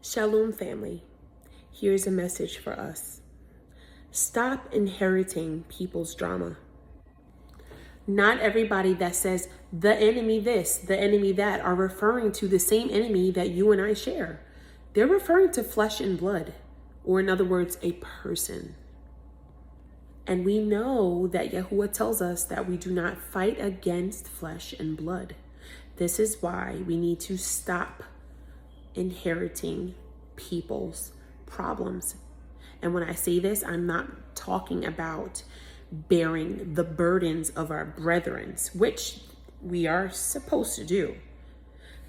Shalom family, here's a message for us. Stop inheriting people's drama. Not everybody that says the enemy this, the enemy that are referring to the same enemy that you and I share. They're referring to flesh and blood, or in other words, a person. And we know that Yahuwah tells us that we do not fight against flesh and blood. This is why we need to stop inheriting people's problems. And when I say this, I'm not talking about bearing the burdens of our brethren, which we are supposed to do.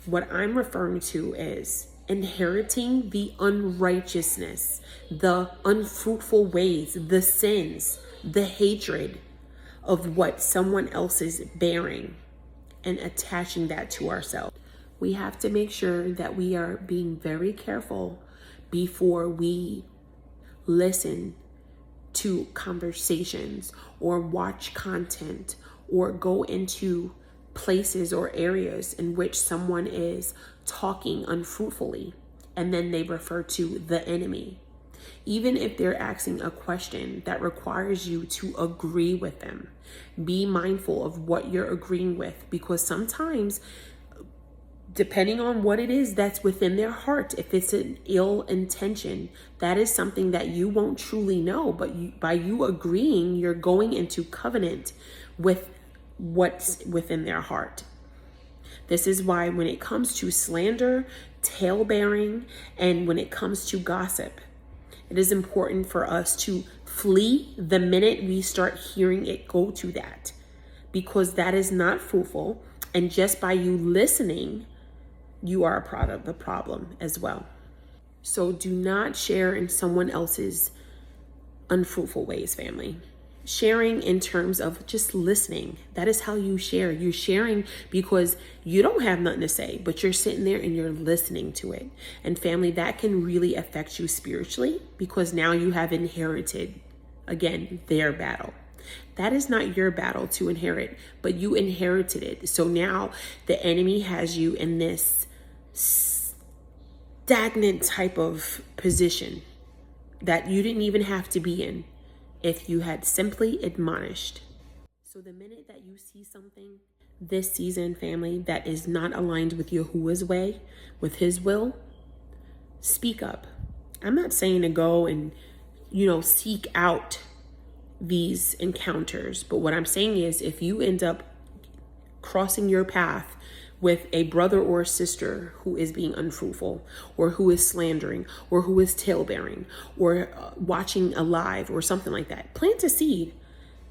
What I'm referring to is inheriting the unrighteousness, the unfruitful ways, the sins, the hatred of what someone else is bearing and attaching that to ourselves. We have to make sure that we are being very careful before we listen to conversations or watch content or go into places or areas in which someone is talking unfruitfully and then they refer to the enemy. Even if they're asking a question that requires you to agree with them, be mindful of what you're agreeing with, because sometimes, depending on what it is that's within their heart, if it's an ill intention, that is something that you won't truly know. But by you agreeing, you're going into covenant with what's within their heart. This is why when it comes to slander, tale-bearing, and when it comes to gossip, it is important for us to flee the minute we start hearing it go to that, because that is not fruitful. And just by you listening, you are a part of the problem as well. So do not share in someone else's unfruitful ways, family. Sharing in terms of just listening. That is how you share. You're sharing because you don't have nothing to say, but you're sitting there and you're listening to it. And family, that can really affect you spiritually, because now you have inherited, again, their battle. That is not your battle to inherit, but you inherited it. So now the enemy has you in this stagnant type of position that you didn't even have to be in if you had simply admonished. So the minute that you see something this season, family, that is not aligned with Yahuwah's way, with his will, speak up. I'm not saying to go and, seek out these encounters, but what I'm saying is, if you end up crossing your path with a brother or a sister who is being unfruitful, or who is slandering, or who is tale-bearing, or watching a live or something like that, plant a seed.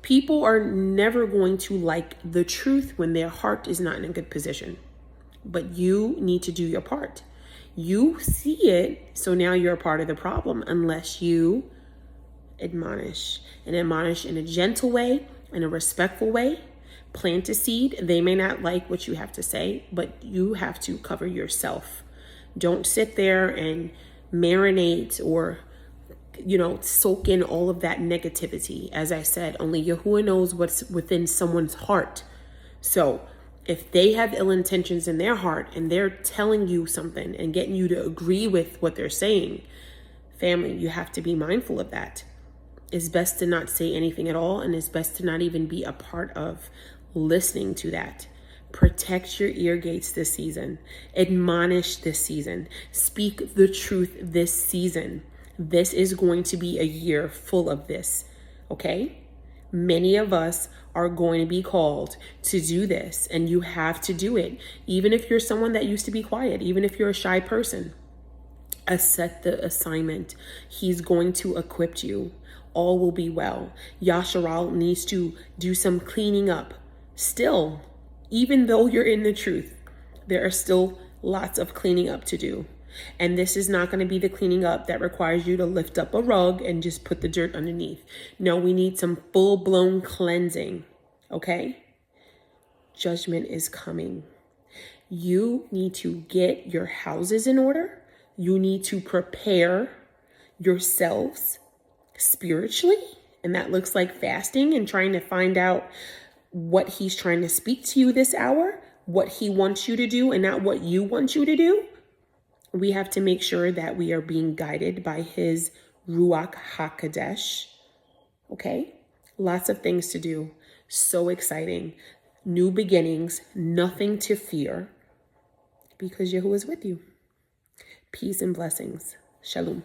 People are never going to like the truth when their heart is not in a good position, but you need to do your part. You see it, so now you're a part of the problem, unless you admonish, and admonish in a gentle way, in a respectful way. Plant a seed. They may not like what you have to say, but you have to cover yourself. Don't sit there and marinate or, soak in all of that negativity. As I said, only Yahuwah knows what's within someone's heart. So if they have ill intentions in their heart and they're telling you something and getting you to agree with what they're saying, family, you have to be mindful of that. It's best to not say anything at all, and it's best to not even be a part of listening to that. Protect your ear gates this season. Admonish this season. Speak the truth this season. This is going to be a year full of this, okay? Many of us are going to be called to do this, and you have to do it. Even if you're someone that used to be quiet, even if you're a shy person, accept the assignment. He's going to equip you. All will be well. Yasharal needs to do some cleaning up. Still, even though you're in the truth, there are still lots of cleaning up to do. And this is not going to be the cleaning up that requires you to lift up a rug and just put the dirt underneath. No, we need some full-blown cleansing, okay? Judgment is coming. You need to get your houses in order. You need to prepare yourselves spiritually, and that looks like fasting and trying to find out what he's trying to speak to you this hour, what he wants you to do and not what you want you to do. We have to make sure that we are being guided by his Ruach HaKodesh. Okay? Lots of things to do. So exciting. New beginnings, nothing to fear, because Yahuwah is with you. Peace and blessings. Shalom.